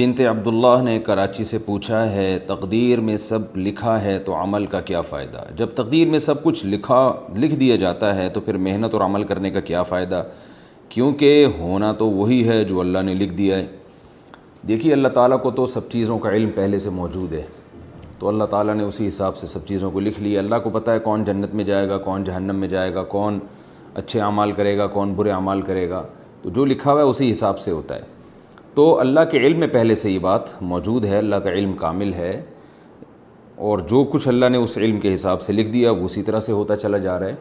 بنت عبداللہ نے کراچی سے پوچھا ہے تقدیر میں سب لکھا ہے تو عمل کا کیا فائدہ؟ جب تقدیر میں سب کچھ لکھ دیا جاتا ہے تو پھر محنت اور عمل کرنے کا کیا فائدہ، کیونکہ ہونا تو وہی ہے جو اللہ نے لکھ دیا ہے۔ دیکھیے اللہ تعالیٰ کو تو سب چیزوں کا علم پہلے سے موجود ہے، تو اللہ تعالیٰ نے اسی حساب سے سب چیزوں کو لکھ لیا۔ اللہ کو پتہ ہے کون جنت میں جائے گا، کون جہنم میں جائے گا، کون اچھے اعمال کرے گا، کون برے اعمال کرے گا، تو جو لکھا ہوا ہے اسی حساب سے ہوتا ہے۔ تو اللہ کے علم میں پہلے سے یہ بات موجود ہے، اللہ کا علم کامل ہے، اور جو کچھ اللہ نے اس علم کے حساب سے لکھ دیا وہ اسی طرح سے ہوتا چلا جا رہا ہے۔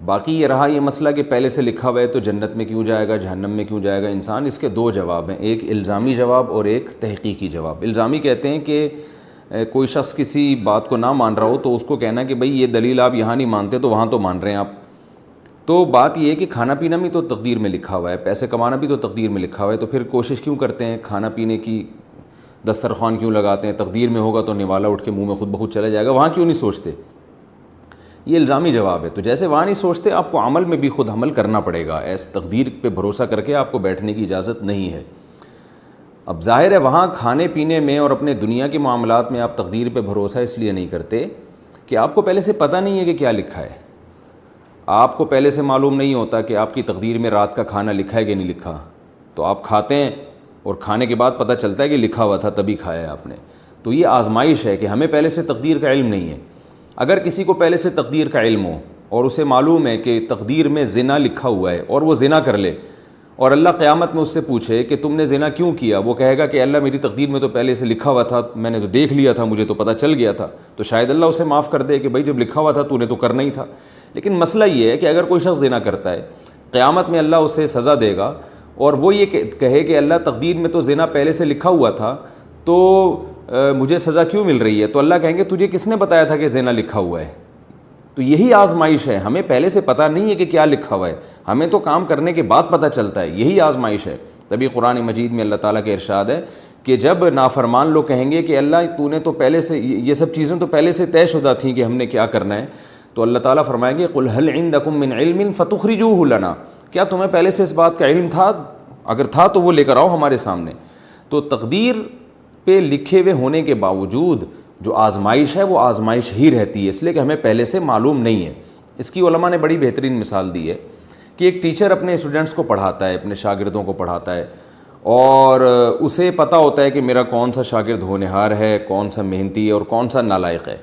باقی یہ رہا یہ مسئلہ کہ پہلے سے لکھا ہوا ہے تو جنت میں کیوں جائے گا، جہنم میں کیوں جائے گا انسان، اس کے دو جواب ہیں، ایک الزامی جواب اور ایک تحقیقی جواب۔ الزامی کہتے ہیں کہ کوئی شخص کسی بات کو نہ مان رہا ہو تو اس کو کہنا کہ بھئی یہ دلیل آپ یہاں نہیں مانتے تو وہاں تو مان رہے ہیں آپ۔ تو بات یہ ہے کہ کھانا پینا بھی تو تقدیر میں لکھا ہوا ہے، پیسے کمانا بھی تو تقدیر میں لکھا ہوا ہے، تو پھر کوشش کیوں کرتے ہیں، کھانا پینے کی دسترخوان کیوں لگاتے ہیں؟ تقدیر میں ہوگا تو نوالا اٹھ کے منہ میں خود بخود چلا جائے گا، وہاں کیوں نہیں سوچتے؟ یہ الزامی جواب ہے۔ تو جیسے وہاں نہیں سوچتے، آپ کو عمل میں بھی خود عمل کرنا پڑے گا، ایس تقدیر پہ بھروسہ کر کے آپ کو بیٹھنے کی اجازت نہیں ہے۔ اب ظاہر ہے وہاں کھانے پینے میں اور اپنے دنیا کے معاملات میں آپ تقدیر پہ بھروسہ اس لیے نہیں کرتے کہ آپ کو پہلے سے پتہ نہیں ہے کہ کیا لکھا ہے۔ آپ کو پہلے سے معلوم نہیں ہوتا کہ آپ کی تقدیر میں رات کا کھانا لکھا ہے کہ نہیں لکھا، تو آپ کھاتے ہیں اور کھانے کے بعد پتہ چلتا ہے کہ لکھا ہوا تھا تبھی کھایا ہے آپ نے۔ تو یہ آزمائش ہے کہ ہمیں پہلے سے تقدیر کا علم نہیں ہے۔ اگر کسی کو پہلے سے تقدیر کا علم ہو اور اسے معلوم ہے کہ تقدیر میں زنا لکھا ہوا ہے اور وہ زنا کر لے، اور اللہ قیامت میں اس سے پوچھے کہ تم نے زنا کیوں کیا، وہ کہے گا کہ اللہ میری تقدیر میں تو پہلے سے لکھا ہوا تھا، میں نے تو دیکھ لیا تھا، مجھے تو پتہ چل گیا تھا، تو شاید اللہ اسے معاف کر دے کہ بھائی جب لکھا ہوا تھا تو نے تو کرنا ہی تھا۔ لیکن مسئلہ یہ ہے کہ اگر کوئی شخص زنا کرتا ہے، قیامت میں اللہ اسے سزا دے گا اور وہ یہ کہے کہ اللہ تقدیر میں تو زنا پہلے سے لکھا ہوا تھا تو مجھے سزا کیوں مل رہی ہے؟ تو اللہ کہیں گے تجھے کس نے بتایا تھا کہ زنا لکھا ہوا ہے؟ تو یہی آزمائش ہے، ہمیں پہلے سے پتہ نہیں ہے کہ کیا لکھا ہوا ہے، ہمیں تو کام کرنے کے بعد پتہ چلتا ہے، یہی آزمائش ہے۔ تبھی قرآن مجید میں اللہ تعالیٰ کے ارشاد ہے کہ جب نافرمان لوگ کہیں گے کہ اللہ تو نے تو پہلے سے یہ سب چیزیں تو پہلے سے طے شدہ تھیں کہ ہم نے کیا کرنا ہے، تو اللہ تعالیٰ فرمائیں گے قل هل عندکم من علم فتخرجوه لنا، کیا تمہیں پہلے سے اس بات کا علم تھا؟ اگر تھا تو وہ لے کر آؤ ہمارے سامنے۔ تو تقدیر پہ لکھے ہوئے ہونے کے باوجود جو آزمائش ہے وہ آزمائش ہی رہتی ہے، اس لیے کہ ہمیں پہلے سے معلوم نہیں ہے۔ اس کی علماء نے بڑی بہترین مثال دی ہے کہ ایک ٹیچر اپنے اسٹوڈنٹس کو پڑھاتا ہے، اپنے شاگردوں کو پڑھاتا ہے، اور اسے پتہ ہوتا ہے کہ میرا کون سا شاگرد ہونہار ہے، کون سا محنتی ہے اور کون سا نالائق ہے۔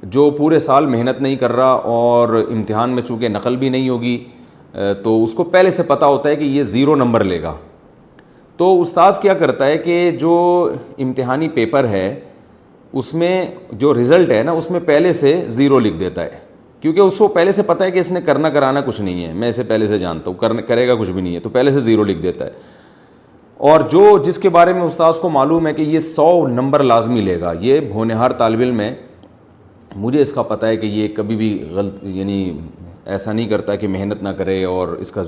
جو پورے سال محنت نہیں کر رہا اور امتحان میں چونکہ نقل بھی نہیں ہوگی تو اس کو پہلے سے پتہ ہوتا ہے کہ یہ 0 نمبر لے گا۔ تو استاذ کیا کرتا ہے کہ جو امتحانی پیپر ہے اس میں جو رزلٹ ہے نا اس میں پہلے سے 0 لکھ دیتا ہے، کیونکہ اس کو پہلے سے پتہ ہے کہ اس نے کرنا کرانا کچھ نہیں ہے، میں اسے پہلے سے جانتا ہوں، کرے گا کچھ بھی نہیں ہے، تو پہلے سے 0 لکھ دیتا ہے۔ اور جس کے بارے میں استاذ کو معلوم ہے کہ یہ 100 نمبر لازمی لے گا، یہ ہونہار طالب علم ہے، مجھے اس کا پتہ ہے کہ یہ کبھی بھی یعنی ایسا نہیں کرتا کہ محنت نہ کرے اور اس کا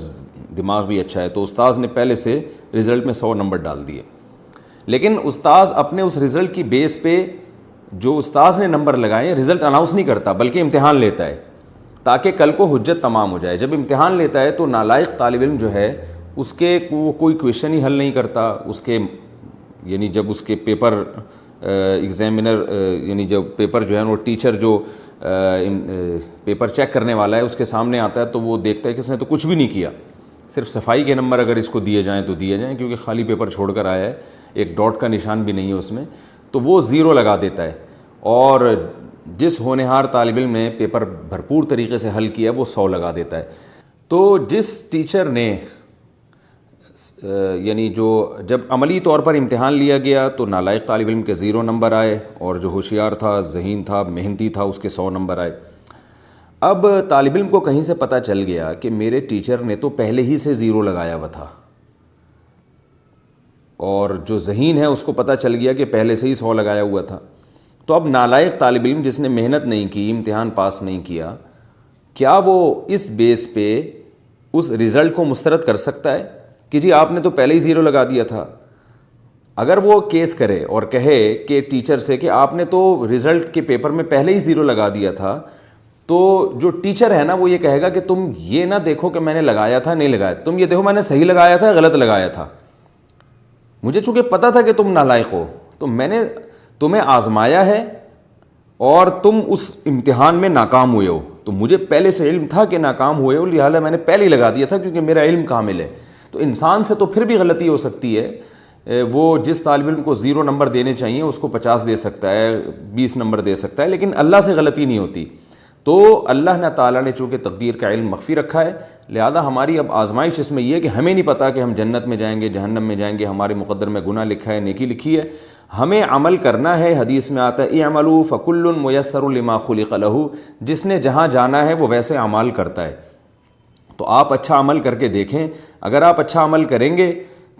دماغ بھی اچھا ہے، تو استاذ نے پہلے سے رزلٹ میں 100 نمبر ڈال دیے۔ لیکن استاذ اپنے اس رزلٹ کی بیس پہ جو استاذ نے نمبر لگائے رزلٹ اناؤنس نہیں کرتا بلکہ امتحان لیتا ہے تاکہ کل کو حجت تمام ہو جائے۔ جب امتحان لیتا ہے تو نالائق طالب علم جو ہے اس کے کوئی کویشچن ہی حل نہیں کرتا، اس کے یعنی جب اس کے پیپر ایگزامینر یعنی جب پیپر جو ہے وہ ٹیچر جو پیپر چیک کرنے والا ہے اس کے سامنے آتا ہے تو وہ دیکھتا ہے کہ اس نے تو کچھ بھی نہیں کیا، صرف صفائی کے نمبر اگر اس کو دیے جائیں تو دیے جائیں، کیونکہ خالی پیپر چھوڑ کر آیا ہے، ایک ڈاٹ کا نشان بھی نہیں ہے اس میں، تو وہ 0 لگا دیتا ہے۔ اور جس ہونہار طالب علم نے پیپر بھرپور طریقے سے حل کیا وہ 100 لگا دیتا ہے۔ تو جس ٹیچر نے یعنی جو جب عملی طور پر امتحان لیا گیا تو نالائق طالب علم کے 0 نمبر آئے، اور جو ہوشیار تھا، ذہین تھا، محنتی تھا، اس کے 100 نمبر آئے۔ اب طالب علم کو کہیں سے پتہ چل گیا کہ میرے ٹیچر نے تو پہلے ہی سے 0 لگایا ہوا تھا، اور جو ذہین ہے اس کو پتہ چل گیا کہ پہلے سے ہی 100 لگایا ہوا تھا۔ تو اب نالائق طالب علم جس نے محنت نہیں کی، امتحان پاس نہیں کیا، کیا وہ اس بیس پہ اس رزلٹ کو مسترد کر سکتا ہے کہ جی آپ نے تو پہلے ہی 0 لگا دیا تھا؟ اگر وہ کیس کرے اور کہے کہ ٹیچر سے کہ آپ نے تو رزلٹ کے پیپر میں پہلے ہی 0 لگا دیا تھا، تو جو ٹیچر ہے نا وہ یہ کہے گا کہ تم یہ نہ دیکھو کہ میں نے لگایا تھا نہیں لگایا، تم یہ دیکھو میں نے صحیح لگایا تھا غلط لگایا تھا۔ مجھے چونکہ پتہ تھا کہ تم نالائق ہو تو میں نے تمہیں آزمایا ہے اور تم اس امتحان میں ناکام ہوئے ہو. تو مجھے پہلے سے علم تھا کہ ناکام ہوئے ہو, لہٰذا میں نے پہلے ہی لگا دیا تھا کیونکہ میرا علم کامل ہے. تو انسان سے تو پھر بھی غلطی ہو سکتی ہے, وہ جس طالب علم کو 0 نمبر دینے چاہیے اس کو 50 دے سکتا ہے, 20 نمبر دے سکتا ہے, لیکن اللہ سے غلطی نہیں ہوتی. تو اللہ نے تعالیٰ نے چونکہ تقدیر کا علم مخفی رکھا ہے, لہذا ہماری اب آزمائش اس میں یہ ہے کہ ہمیں نہیں پتہ کہ ہم جنت میں جائیں گے جہنم میں جائیں گے, ہمارے مقدر میں گناہ لکھا ہے نیکی لکھی ہے, ہمیں عمل کرنا ہے. حدیث میں آتا ہے اعملوا فکل میسر لما خلق لہ, جس نے جہاں جانا ہے وہ ویسے اعمال کرتا ہے. تو آپ اچھا عمل کر کے دیکھیں, اگر آپ اچھا عمل کریں گے,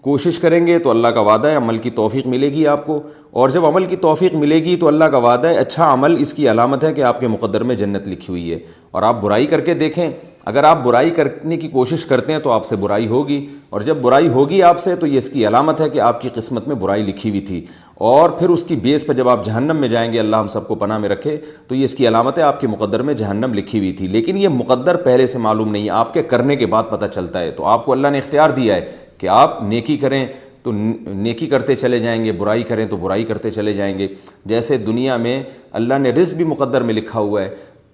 کوشش کریں گے تو اللہ کا وعدہ ہے عمل کی توفیق ملے گی آپ کو, اور جب عمل کی توفیق ملے گی تو اللہ کا وعدہ ہے اچھا عمل اس کی علامت ہے کہ آپ کے مقدر میں جنت لکھی ہوئی ہے. اور آپ برائی کر کے دیکھیں, اگر آپ برائی کرنے کی کوشش کرتے ہیں تو آپ سے برائی ہوگی, اور جب برائی ہوگی آپ سے تو یہ اس کی علامت ہے کہ آپ کی قسمت میں برائی لکھی ہوئی تھی, اور پھر اس کی بیس پر جب آپ جہنم میں جائیں گے, اللہ ہم سب کو پناہ میں رکھے, تو یہ اس کی علامت ہے آپ کے مقدر میں جہنم لکھی ہوئی تھی. لیکن یہ مقدر پہلے سے معلوم نہیں ہے, آپ کے کرنے کے بعد پتہ چلتا ہے. تو آپ کو اللہ نے اختیار دیا ہے کہ آپ نیکی کریں تو نیکی کرتے چلے جائیں گے, برائی کریں تو برائی کرتے چلے جائیں گے. جیسے دنیا میں اللہ نے رزق بھی مقدر میں لکھا ہوا ہے,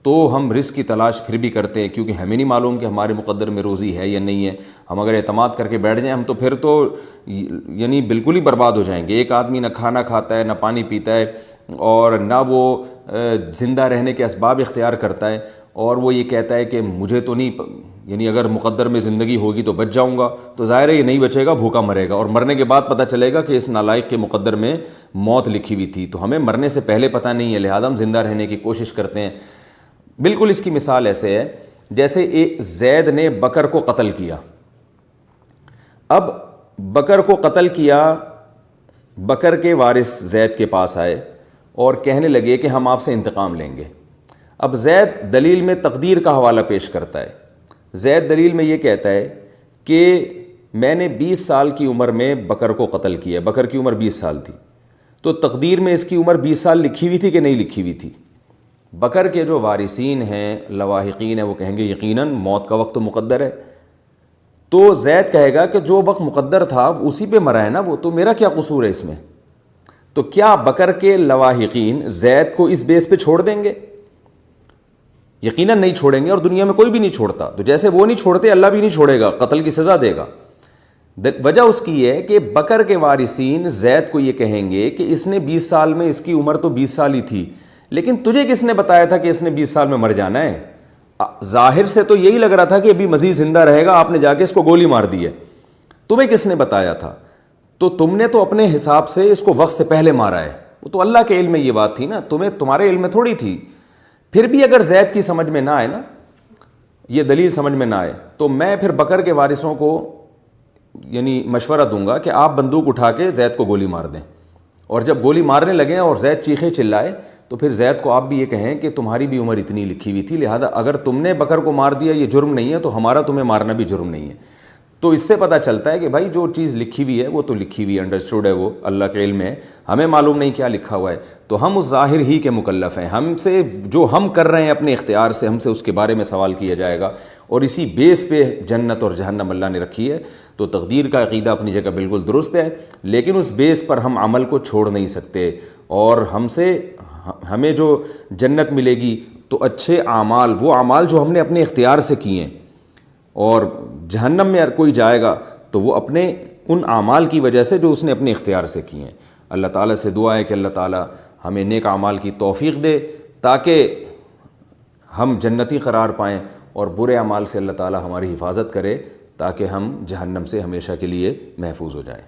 تو ہم رزق کی تلاش پھر بھی کرتے ہیں کیونکہ ہمیں نہیں معلوم کہ ہمارے مقدر میں روزی ہے یا نہیں ہے. ہم اگر اعتماد کر کے بیٹھ جائیں ہم تو پھر تو یعنی بالکل ہی برباد ہو جائیں گے. ایک آدمی نہ کھانا کھاتا ہے, نہ پانی پیتا ہے, اور نہ وہ زندہ رہنے کے اسباب اختیار کرتا ہے, اور وہ یہ کہتا ہے کہ مجھے تو نہیں, یعنی اگر مقدر میں زندگی ہوگی تو بچ جاؤں گا. تو ظاہر ہے یہ نہیں بچے گا, بھوکا مرے گا, اور مرنے کے بعد پتہ چلے گا کہ اس نالائق کے مقدر میں موت لکھی ہوئی تھی. تو ہمیں مرنے سے پہلے پتہ نہیں ہے, لہذا ہم زندہ رہنے کی کوشش کرتے ہیں. بالکل اس کی مثال ایسے ہے جیسے ایک زید نے بکر کو قتل کیا. اب بکر کو قتل کیا, بکر کے وارث زید کے پاس آئے اور کہنے لگے کہ ہم آپ سے انتقام لیں گے. اب زید دلیل میں تقدیر کا حوالہ پیش کرتا ہے. زید دلیل میں یہ کہتا ہے کہ میں نے 20 سال کی عمر میں بکر کو قتل کیا. بکر کی عمر 20 سال تھی, تو تقدیر میں اس کی عمر 20 سال لکھی ہوئی تھی کہ نہیں لکھی ہوئی تھی؟ بکر کے جو وارثین ہیں, لواحقین ہیں, وہ کہیں گے یقیناً موت کا وقت تو مقدر ہے. تو زید کہے گا کہ جو وقت مقدر تھا اسی پہ مرا ہے نا وہ, تو میرا کیا قصور ہے اس میں؟ تو کیا بکر کے لواحقین زید کو اس بیس پہ چھوڑ دیں گے؟ یقیناً نہیں چھوڑیں گے, اور دنیا میں کوئی بھی نہیں چھوڑتا. تو جیسے وہ نہیں چھوڑتے اللہ بھی نہیں چھوڑے گا, قتل کی سزا دے گا. وجہ اس کی یہ ہے کہ بکر کے وارثین زید کو یہ کہیں گے کہ اس نے 20 سال میں, اس کی عمر تو 20 سال ہی تھی, لیکن تجھے کس نے بتایا تھا کہ اس نے 20 سال میں مر جانا ہے؟ ظاہر سے تو یہی لگ رہا تھا کہ ابھی مزید زندہ رہے گا, آپ نے جا کے اس کو گولی مار دی ہے. تمہیں کس نے بتایا تھا؟ تو تم نے تو اپنے حساب سے اس کو وقت سے پہلے مارا ہے. وہ تو اللہ کے علم میں یہ بات تھی نا, تمہارے علم میں تھوڑی تھی. پھر بھی اگر زید کی سمجھ میں نہ آئے نا, یہ دلیل سمجھ میں نہ آئے, تو میں پھر بکر کے وارثوں کو یعنی مشورہ دوں گا کہ آپ بندوق اٹھا کے زید کو گولی مار دیں. اور جب گولی مارنے لگیں اور زید چیخے چلائے تو پھر زید کو آپ بھی یہ کہیں کہ تمہاری بھی عمر اتنی لکھی ہوئی تھی, لہذا اگر تم نے بکر کو مار دیا یہ جرم نہیں ہے, تو ہمارا تمہیں مارنا بھی جرم نہیں ہے. تو اس سے پتہ چلتا ہے کہ بھائی جو چیز لکھی ہوئی ہے وہ تو لکھی ہوئی, انڈرسٹوڈ ہے, وہ اللہ کے علم ہے, ہمیں معلوم نہیں کیا لکھا ہوا ہے. تو ہم اس ظاہر ہی کے مکلف ہیں. ہم سے جو ہم کر رہے ہیں اپنے اختیار سے, ہم سے اس کے بارے میں سوال کیا جائے گا, اور اسی بیس پہ جنت اور جہنم اللہ نے رکھی ہے. تو تقدیر کا عقیدہ اپنی جگہ بالکل درست ہے, لیکن اس بیس پر ہم عمل کو چھوڑ نہیں سکتے. اور ہمیں جو جنت ملے گی تو اچھے اعمال, وہ اعمال جو ہم نے اپنے اختیار سے کیے ہیں, اور جہنم میں کوئی جائے گا تو وہ اپنے ان اعمال کی وجہ سے جو اس نے اپنے اختیار سے کیے ہیں. اللہ تعالیٰ سے دعا ہے کہ اللہ تعالیٰ ہمیں نیک اعمال کی توفیق دے تاکہ ہم جنتی قرار پائیں, اور برے اعمال سے اللہ تعالیٰ ہماری حفاظت کرے تاکہ ہم جہنم سے ہمیشہ کے لیے محفوظ ہو جائیں.